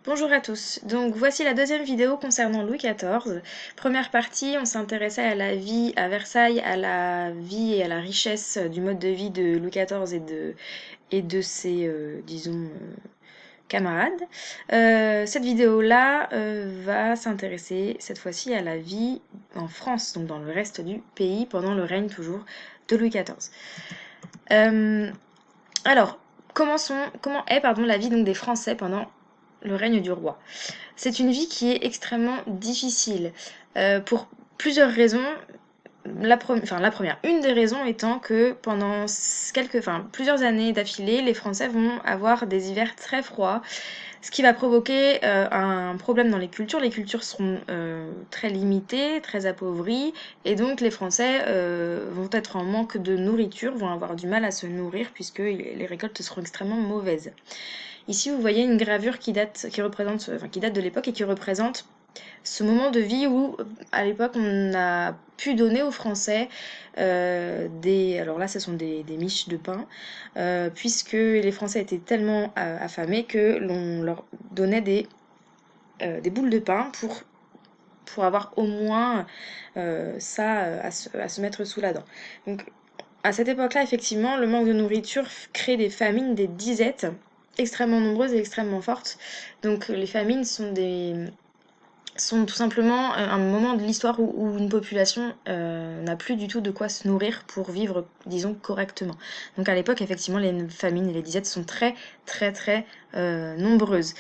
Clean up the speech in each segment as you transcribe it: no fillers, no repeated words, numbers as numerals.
Bonjour à tous, donc voici la deuxième vidéo concernant Louis XIV. Première partie, on s'intéressait à la vie à Versailles, à la vie et à la richesse du mode de vie de Louis XIV et de ses, camarades. Cette vidéo-là va s'intéresser cette fois-ci à la vie en France, donc dans le reste du pays, pendant le règne toujours de Louis XIV. Alors, comment est la vie donc des Français pendant le règne du roi? C'est une vie qui est extrêmement difficile pour plusieurs raisons. La première, une des raisons étant que pendant plusieurs années d'affilée, les Français vont avoir des hivers très froids, ce qui va provoquer un problème dans les cultures. Les cultures seront très limitées, très appauvries, et donc les Français vont être en manque de nourriture, vont avoir du mal à se nourrir puisque les récoltes seront extrêmement mauvaises. Ici, vous voyez une gravure qui date de l'époque et qui représente ce moment de vie où, à l'époque, on a pu donner aux Français alors là, ce sont des miches de pain, puisque les Français étaient tellement affamés que l'on leur donnait des boules de pain pour avoir au moins ça à se mettre sous la dent. Donc, à cette époque-là, effectivement, le manque de nourriture crée des famines, des disettes extrêmement nombreuses et extrêmement fortes. Donc les famines sont tout simplement un moment de l'histoire où une population n'a plus du tout de quoi se nourrir pour vivre, disons, correctement. Donc à l'époque, effectivement, les famines et les disettes sont très, très, très nombreuses.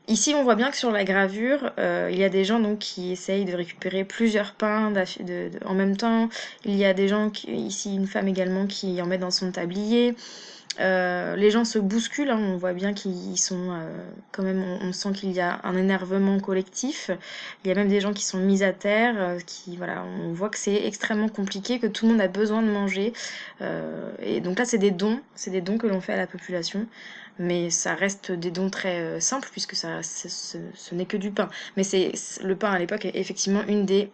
Ici, on voit bien que sur la gravure, il y a des gens donc qui essayent de récupérer plusieurs pains en même temps. Il y a des gens, ici une femme également, qui en met dans son tablier. Les gens se bousculent, hein, on voit bien qu'ils sont quand même, on sent qu'il y a un énervement collectif. Il y a même des gens qui sont mis à terre, voilà, on voit que c'est extrêmement compliqué, que tout le monde a besoin de manger. Et donc là, c'est des dons que l'on fait à la population. Mais ça reste des dons très simples puisque ce n'est que du pain. Mais le pain à l'époque est effectivement une des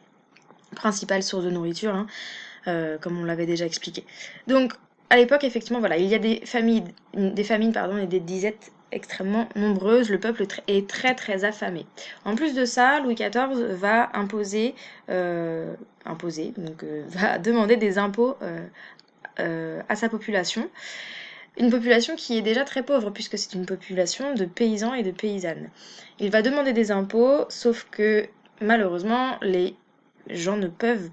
principales sources de nourriture, hein, comme on l'avait déjà expliqué. Donc à l'époque, effectivement, voilà, il y a des famines, et des disettes extrêmement nombreuses. Le peuple est très très affamé. En plus de ça, Louis XIV va va demander des impôts à sa population. Une population qui est déjà très pauvre puisque c'est une population de paysans et de paysannes. Il va demander des impôts, sauf que malheureusement, les gens ne peuvent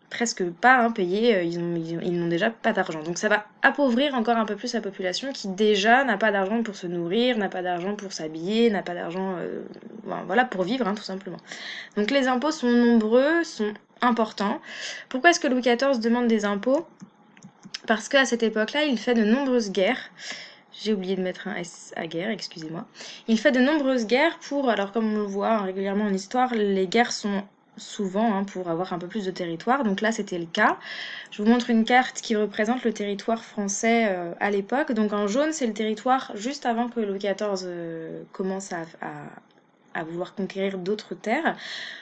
presque pas payer, ils n'ont déjà pas d'argent. Donc ça va appauvrir encore un peu plus la population qui déjà n'a pas d'argent pour se nourrir, n'a pas d'argent pour s'habiller, n'a pas d'argent voilà, pour vivre, hein, tout simplement. Donc les impôts sont nombreux, sont importants. Pourquoi est-ce que Louis XIV demande des impôts? Parce qu'à cette époque-là, il fait de nombreuses guerres. J'ai oublié de mettre un S à guerre, excusez-moi. Il fait de nombreuses guerres alors comme on le voit régulièrement en histoire, les guerres sont souvent pour avoir un peu plus de territoire. Donc là, c'était le cas. Je vous montre une carte qui représente le territoire français à l'époque. Donc en jaune, c'est le territoire juste avant que Louis XIV commence à vouloir conquérir d'autres terres.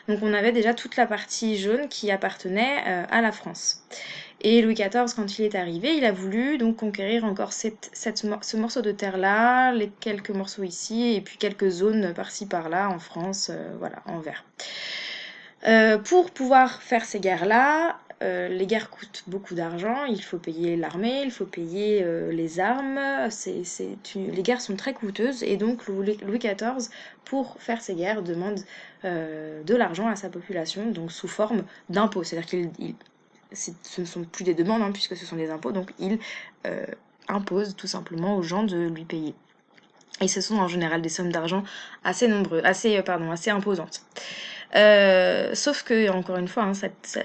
Donc on avait déjà toute la partie jaune qui appartenait à la France. Et Louis XIV, quand il est arrivé, il a voulu donc conquérir encore ce morceau de terre-là, les quelques morceaux ici, et puis quelques zones par-ci par-là en France, voilà, en vert. Pour pouvoir faire ces guerres-là, les guerres coûtent beaucoup d'argent, il faut payer l'armée, il faut payer les armes, les guerres sont très coûteuses, et donc Louis XIV, pour faire ces guerres, demande de l'argent à sa population, donc sous forme d'impôts, c'est-à-dire ce ne sont plus des demandes, puisque ce sont des impôts, donc il impose tout simplement aux gens de lui payer. Et ce sont en général des sommes d'argent assez imposantes. Sauf que, encore une fois,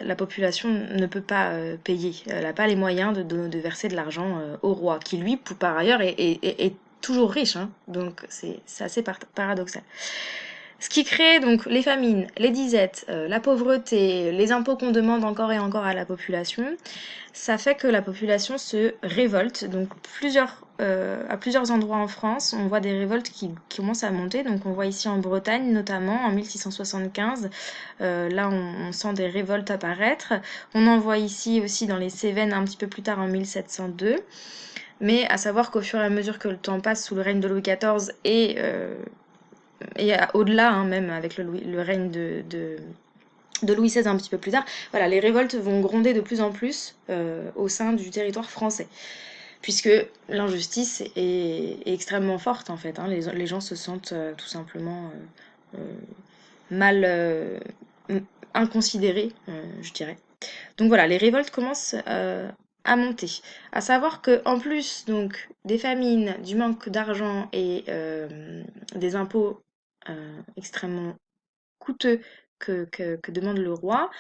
la population ne peut pas payer. Elle n'a pas les moyens de verser de l'argent au roi, qui lui, par ailleurs, est toujours riche. Donc c'est assez paradoxal. Ce qui crée donc les famines, les disettes, la pauvreté, les impôts qu'on demande encore et encore à la population, ça fait que la population se révolte. Donc à plusieurs endroits en France, on voit des révoltes qui commencent à monter. Donc on voit ici en Bretagne notamment en 1675, là on sent des révoltes apparaître. On en voit ici aussi dans les Cévennes un petit peu plus tard en 1702. Mais à savoir qu'au fur et à mesure que le temps passe sous le règne de Louis XIV et au-delà, hein, même avec le règne de Louis XVI un petit peu plus tard, voilà, les révoltes vont gronder de plus en plus au sein du territoire français. Puisque l'injustice est extrêmement forte en fait, hein. Les gens se sentent tout simplement euh, mal inconsidérés, je dirais. Donc voilà, les révoltes commencent à monter. À savoir que en plus donc des famines, du manque d'argent et des impôts extrêmement coûteux que demande le roi,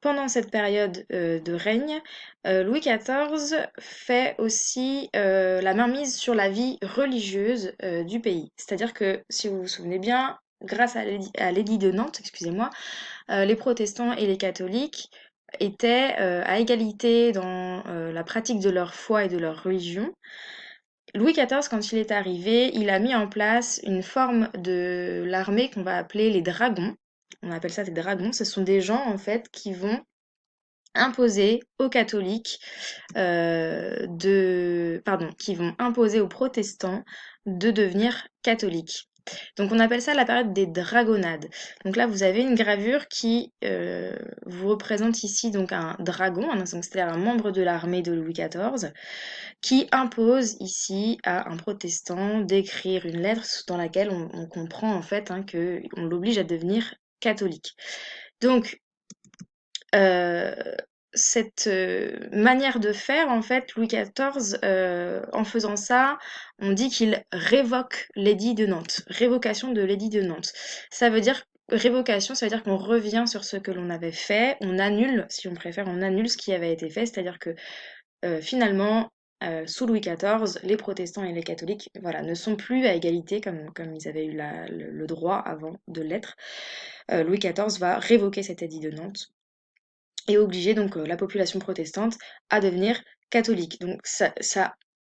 pendant cette période de règne, Louis XIV fait aussi la mainmise sur la vie religieuse du pays. C'est-à-dire que, si vous vous souvenez bien, grâce à l'édit de Nantes, excusez-moi, les protestants et les catholiques étaient à égalité dans la pratique de leur foi et de leur religion. Louis XIV, quand il est arrivé, il a mis en place une forme de l'armée qu'on va appeler les dragons. On appelle ça des dragons. Ce sont des gens, en fait, qui vont imposer aux catholiques qui vont imposer aux protestants de devenir catholiques. Donc on appelle ça la période des dragonnades. Donc là vous avez une gravure qui vous représente ici donc un dragon, c'est-à-dire un membre de l'armée de Louis XIV, qui impose ici à un protestant d'écrire une lettre dans laquelle on comprend en fait qu'on l'oblige à devenir catholique. Donc euh, cette manière de faire, en fait, Louis XIV, en faisant ça, on dit qu'il révoque l'édit de Nantes. Révocation de l'édit de Nantes. Ça veut dire révocation, ça veut dire qu'on revient sur ce que l'on avait fait, on annule, si on préfère, on annule ce qui avait été fait, c'est-à-dire que finalement, sous Louis XIV, les protestants et les catholiques, voilà, ne sont plus à égalité comme ils avaient eu le droit avant de l'être. Louis XIV va révoquer cet édit de Nantes et obliger donc la population protestante à devenir catholique. Donc ça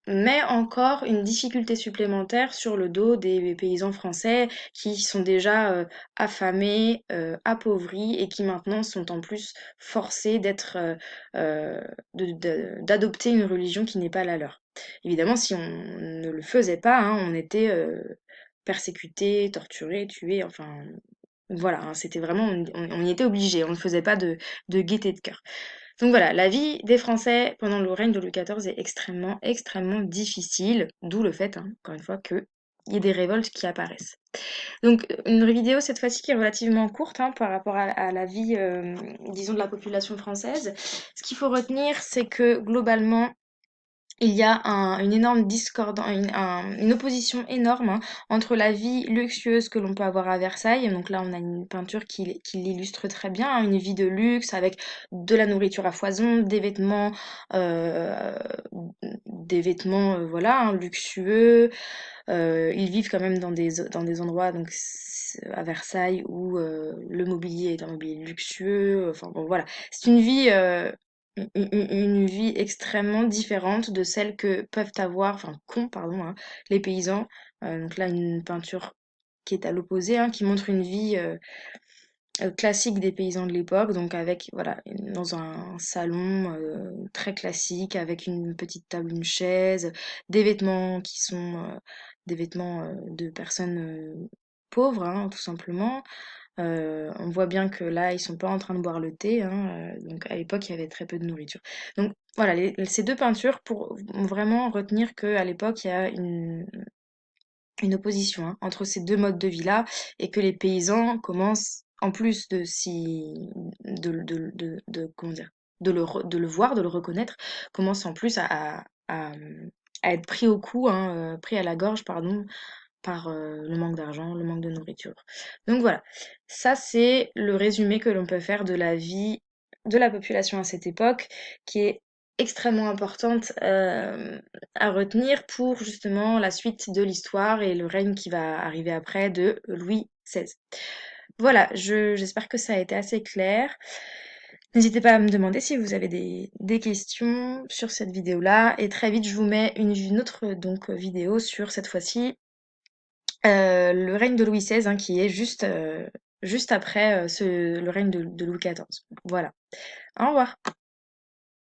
met encore une difficulté supplémentaire sur le dos des paysans français qui sont déjà affamés, appauvris et qui maintenant sont en plus forcés d'adopter une religion qui n'est pas la leur. Évidemment, si on ne le faisait pas, hein, on était persécuté, torturé, tué, enfin voilà, hein, c'était vraiment, on y était obligé, on ne faisait pas de gaieté de cœur. Donc voilà, la vie des Français pendant le règne de Louis XIV est extrêmement, extrêmement difficile, d'où le fait, hein, encore une fois, qu'il y ait des révoltes qui apparaissent. Donc une vidéo cette fois-ci qui est relativement courte hein, par rapport à la vie, disons, de la population française. Ce qu'il faut retenir, c'est que globalement, il y a une énorme discordance, une opposition énorme hein, entre la vie luxueuse que l'on peut avoir à Versailles. Donc là, on a une peinture qui l'illustre très bien, hein, une vie de luxe avec de la nourriture à foison, euh, des vêtements voilà, hein, luxueux. Ils vivent quand même dans des endroits donc à Versailles où le mobilier est un mobilier luxueux. Enfin bon, voilà, c'est une vie une vie extrêmement différente de celle que peuvent avoir, enfin qu'ont, pardon, hein, les paysans. Donc là, une peinture qui est à l'opposé, hein, qui montre une vie classique des paysans de l'époque, donc avec, voilà, dans un salon très classique, avec une petite table, une chaise, des vêtements qui sont des vêtements de personnes pauvres, hein, tout simplement. On voit bien que là, ils sont pas en train de boire le thé, hein, donc à l'époque, il y avait très peu de nourriture. Donc voilà, ces deux peintures pour vraiment retenir qu'à l'époque, il y a une opposition hein, entre ces deux modes de vie-là et que les paysans commencent, en plus comment dire, de le voir, de le reconnaître, commencent en plus à être pris au cou, hein, pris à la gorge, pardon, par le manque d'argent, le manque de nourriture. Donc voilà, ça c'est le résumé que l'on peut faire de la vie de la population à cette époque, qui est extrêmement importante à retenir pour justement la suite de l'histoire et le règne qui va arriver après de Louis XVI. Voilà, j'espère que ça a été assez clair. N'hésitez pas à me demander si vous avez des questions sur cette vidéo-là. Et très vite, je vous mets une autre donc, vidéo sur cette fois-ci le règne de Louis XVI, hein, qui est juste après le règne de Louis XIV. Voilà. Au revoir.